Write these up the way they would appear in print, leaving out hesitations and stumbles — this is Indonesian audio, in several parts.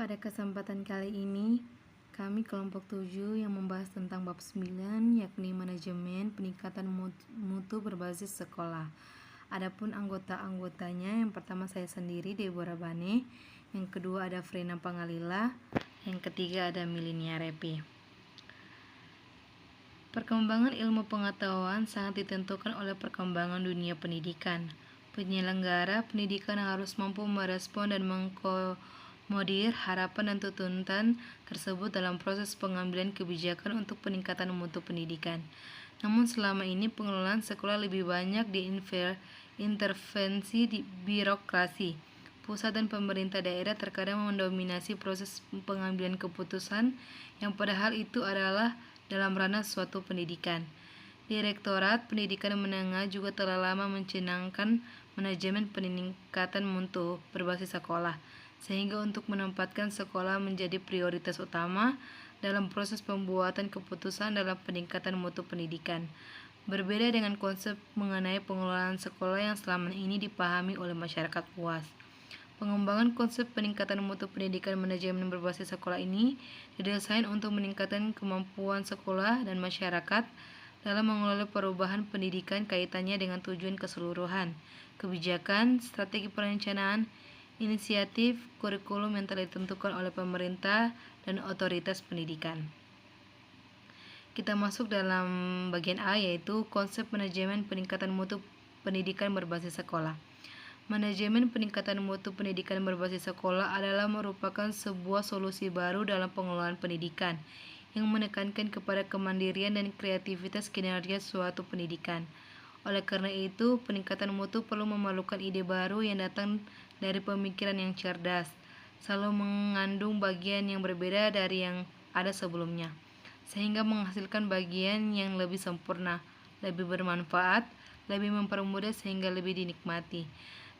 Pada kesempatan kali ini, kami kelompok 7 yang membahas tentang bab 9, yakni manajemen peningkatan mutu berbasis sekolah. Adapun anggota-anggotanya, yang pertama saya sendiri, Deborah Bane, yang kedua ada Frena Pangalila, yang ketiga ada Milinia Repi. Perkembangan ilmu pengetahuan sangat ditentukan oleh perkembangan dunia pendidikan. Penyelenggara pendidikan harus mampu merespon dan mengakomodir harapan dan tuntutan tersebut dalam proses pengambilan kebijakan untuk peningkatan mutu pendidikan. Namun selama ini pengelolaan sekolah lebih banyak diintervensi di birokrasi. Pusat dan pemerintah daerah terkadang mendominasi proses pengambilan keputusan yang padahal itu adalah dalam ranah suatu pendidikan. Direktorat Pendidikan Menengah juga telah lama mencanangkan manajemen peningkatan mutu berbasis sekolah, sehingga untuk menempatkan sekolah menjadi prioritas utama dalam proses pembuatan keputusan dalam peningkatan mutu pendidikan. Berbeda dengan konsep mengenai pengelolaan sekolah yang selama ini dipahami oleh masyarakat luas. Pengembangan konsep peningkatan mutu pendidikan manajemen berbasis sekolah ini didesain untuk meningkatkan kemampuan sekolah dan masyarakat dalam mengelola perubahan pendidikan kaitannya dengan tujuan keseluruhan, kebijakan, strategi perencanaan, inisiatif, kurikulum yang telah ditentukan oleh pemerintah dan otoritas pendidikan. Kita masuk dalam bagian A, yaitu konsep manajemen peningkatan mutu pendidikan berbasis sekolah. Manajemen peningkatan mutu pendidikan berbasis sekolah adalah merupakan sebuah solusi baru dalam pengelolaan pendidikan yang menekankan kepada kemandirian dan kreativitas kinerja suatu pendidikan. Oleh karena itu, peningkatan mutu perlu memerlukan ide baru yang datang dari pemikiran yang cerdas, selalu mengandung bagian yang berbeda dari yang ada sebelumnya, sehingga menghasilkan bagian yang lebih sempurna, lebih bermanfaat, lebih mempermudah sehingga lebih dinikmati.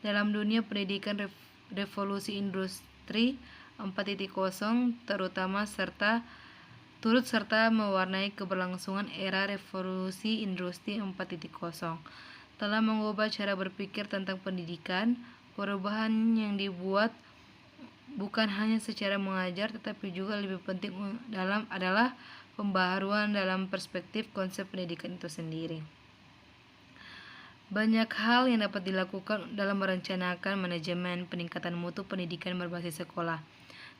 Dalam dunia pendidikan revolusi industri 4.0 terutama turut serta mewarnai keberlangsungan era revolusi industri 4.0 telah mengubah cara berpikir tentang pendidikan. Perubahan yang dibuat bukan hanya secara mengajar tetapi juga lebih penting adalah pembaharuan dalam perspektif konsep pendidikan itu sendiri. Banyak hal yang dapat dilakukan dalam merencanakan manajemen peningkatan mutu pendidikan berbasis sekolah.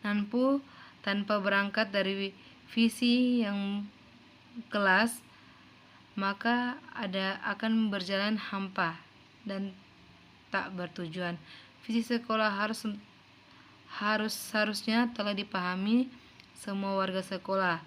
Namun, tanpa berangkat dari visi yang kelas, maka akan berjalan hampa dan tak bertujuan. Visi sekolah harusnya telah dipahami semua warga sekolah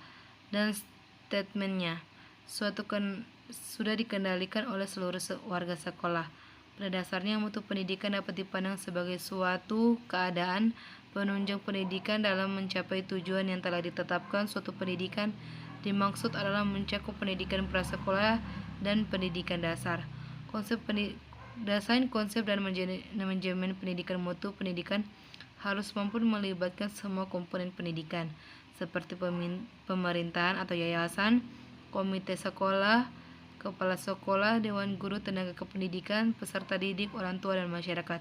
dan statementnya sudah dikendalikan oleh seluruh warga sekolah. Pada dasarnya, mutu pendidikan dapat dipandang sebagai suatu keadaan penunjang pendidikan dalam mencapai tujuan yang telah ditetapkan. Suatu pendidikan dimaksud adalah mencakup pendidikan prasekolah dan pendidikan dasar. Desain konsep dan manajemen pendidikan mutu pendidikan harus mampu melibatkan semua komponen pendidikan, seperti pemerintahan atau yayasan, komite sekolah, kepala sekolah, dewan guru, tenaga kependidikan, peserta didik, orang tua, dan masyarakat.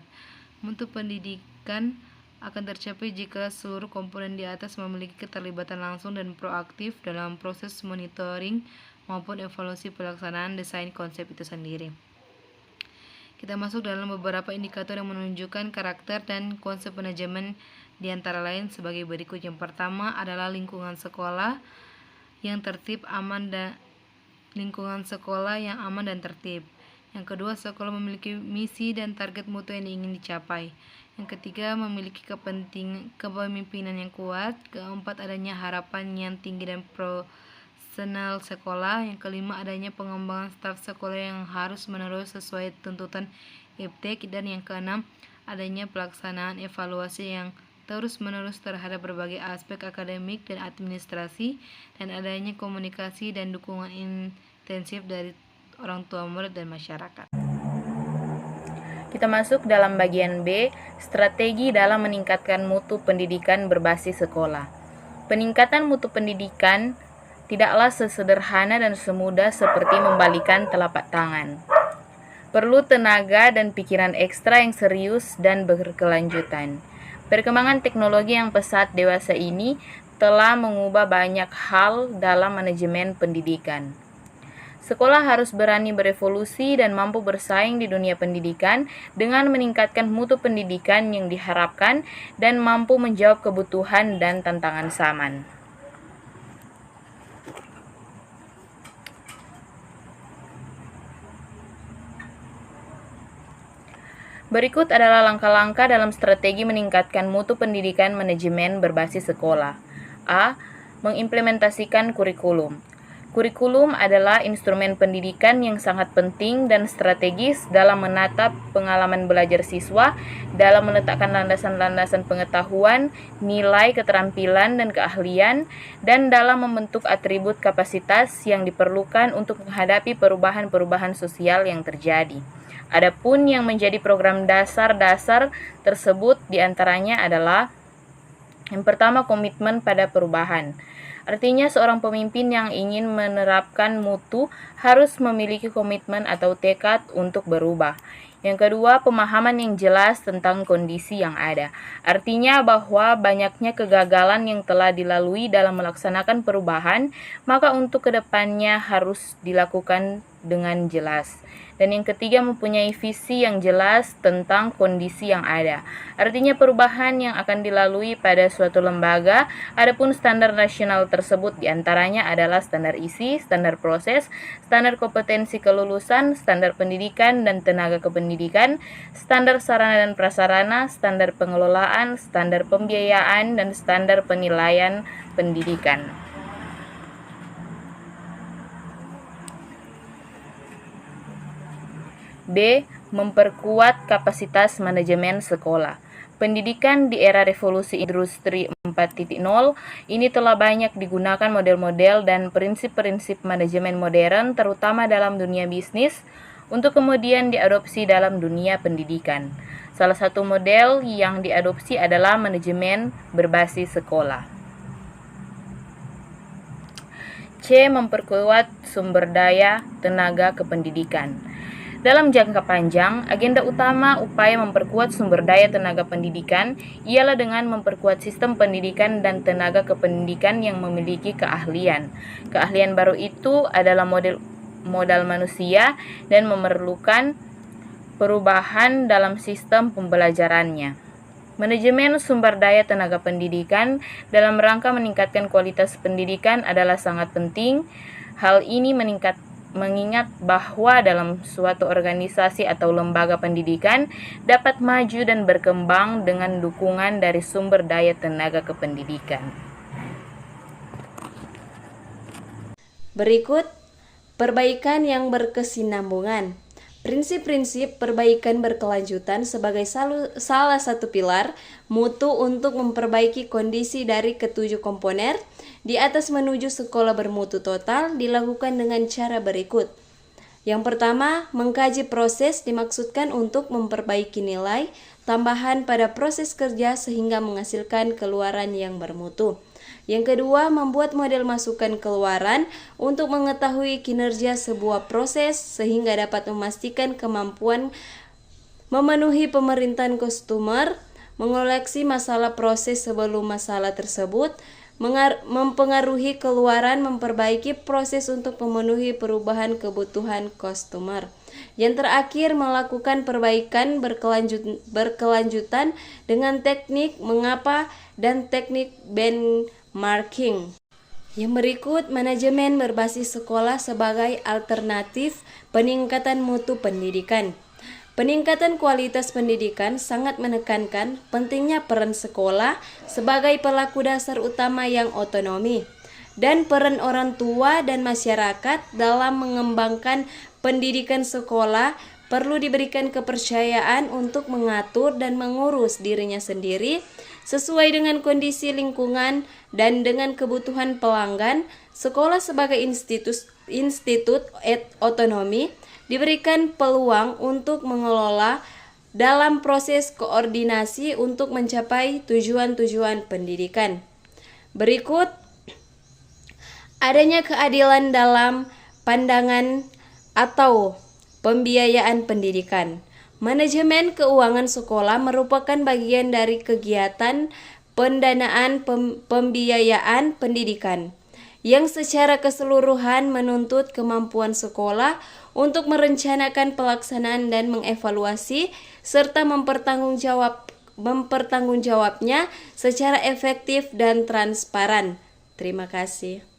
Mutu pendidikan akan tercapai jika seluruh komponen di atas memiliki keterlibatan langsung dan proaktif dalam proses monitoring maupun evaluasi pelaksanaan desain konsep itu sendiri. Kita masuk dalam beberapa indikator yang menunjukkan karakter dan konsep manajemen, di antara lain sebagai berikut. Yang pertama adalah lingkungan sekolah yang tertib, aman dan tertib. Yang kedua, sekolah memiliki misi dan target mutu yang ingin dicapai. Yang ketiga, memiliki kepemimpinan yang kuat. Keempat, adanya harapan yang tinggi dan personal sekolah. Yang kelima, adanya pengembangan staf sekolah yang harus menerus sesuai tuntutan IPTEK. Dan yang keenam, adanya pelaksanaan evaluasi yang terus-menerus terhadap berbagai aspek akademik dan administrasi, dan adanya komunikasi dan dukungan intensif dari orang tua, murid, dan masyarakat. Kita masuk dalam bagian B, strategi dalam meningkatkan mutu pendidikan berbasis sekolah. Peningkatan mutu pendidikan tidaklah sesederhana dan semudah seperti membalikan telapak tangan. Perlu tenaga dan pikiran ekstra yang serius dan berkelanjutan. Perkembangan teknologi yang pesat dewasa ini telah mengubah banyak hal dalam manajemen pendidikan. Sekolah harus berani berevolusi dan mampu bersaing di dunia pendidikan dengan meningkatkan mutu pendidikan yang diharapkan dan mampu menjawab kebutuhan dan tantangan zaman. Berikut adalah langkah-langkah dalam strategi meningkatkan mutu pendidikan manajemen berbasis sekolah. A. Mengimplementasikan kurikulum. Kurikulum adalah instrumen pendidikan yang sangat penting dan strategis dalam menatap pengalaman belajar siswa, dalam meletakkan landasan-landasan pengetahuan, nilai, keterampilan, dan keahlian, dan dalam membentuk atribut kapasitas yang diperlukan untuk menghadapi perubahan-perubahan sosial yang terjadi. Adapun yang menjadi program dasar-dasar tersebut diantaranya adalah yang pertama, komitmen pada perubahan. Artinya seorang pemimpin yang ingin menerapkan mutu harus memiliki komitmen atau tekad untuk berubah. Yang kedua, pemahaman yang jelas tentang kondisi yang ada. Artinya bahwa banyaknya kegagalan yang telah dilalui dalam melaksanakan perubahan, maka untuk kedepannya harus dilakukan dengan jelas. Dan yang ketiga, mempunyai visi yang jelas tentang kondisi yang ada. Artinya perubahan yang akan dilalui pada suatu lembaga, adapun standar nasional tersebut diantaranya adalah standar isi, standar proses, standar kompetensi kelulusan, standar pendidikan dan tenaga kependidikan, standar sarana dan prasarana, standar pengelolaan, standar pembiayaan, dan standar penilaian pendidikan. B. Memperkuat kapasitas manajemen sekolah. Pendidikan di era revolusi industri 4.0 ini telah banyak digunakan model-model dan prinsip-prinsip manajemen modern terutama dalam dunia bisnis untuk kemudian diadopsi dalam dunia pendidikan. Salah satu model yang diadopsi adalah manajemen berbasis sekolah. C. Memperkuat sumber daya tenaga kependidikan. Dalam jangka panjang, agenda utama upaya memperkuat sumber daya tenaga pendidikan ialah dengan memperkuat sistem pendidikan dan tenaga kependidikan yang memiliki keahlian. Keahlian baru itu adalah modal manusia dan memerlukan perubahan dalam sistem pembelajarannya. Manajemen sumber daya tenaga pendidikan dalam rangka meningkatkan kualitas pendidikan adalah sangat penting. Hal ini mengingat bahwa dalam suatu organisasi atau lembaga pendidikan dapat maju dan berkembang dengan dukungan dari sumber daya tenaga kependidikan. Berikut, perbaikan yang berkesinambungan. Prinsip-prinsip perbaikan berkelanjutan sebagai salah satu pilar mutu untuk memperbaiki kondisi dari ketujuh komponen di atas menuju sekolah bermutu total dilakukan dengan cara berikut. Yang pertama, mengkaji proses dimaksudkan untuk memperbaiki nilai tambahan pada proses kerja sehingga menghasilkan keluaran yang bermutu. Yang kedua, membuat model masukan keluaran untuk mengetahui kinerja sebuah proses sehingga dapat memastikan kemampuan memenuhi pemerintahan customer, mengoleksi masalah proses sebelum masalah tersebut, mempengaruhi keluaran, memperbaiki proses untuk memenuhi perubahan kebutuhan customer. Yang terakhir, melakukan perbaikan berkelanjutan dengan teknik mengapa dan teknik benchmarking. Yang berikut, manajemen berbasis sekolah sebagai alternatif peningkatan mutu pendidikan. Peningkatan kualitas pendidikan sangat menekankan pentingnya peran sekolah sebagai pelaku dasar utama yang otonomi dan peran orang tua dan masyarakat dalam mengembangkan pendidikan sekolah perlu diberikan kepercayaan untuk mengatur dan mengurus dirinya sendiri sesuai dengan kondisi lingkungan dan dengan kebutuhan pelanggan. Sekolah sebagai institut otonomi diberikan peluang untuk mengelola dalam proses koordinasi untuk mencapai tujuan-tujuan pendidikan. Berikut, adanya keadilan dalam pandangan atau pembiayaan pendidikan. Manajemen keuangan sekolah merupakan bagian dari kegiatan pendanaan pembiayaan pendidikan yang secara keseluruhan menuntut kemampuan sekolah untuk merencanakan pelaksanaan dan mengevaluasi serta mempertanggungjawabnya secara efektif dan transparan. Terima kasih.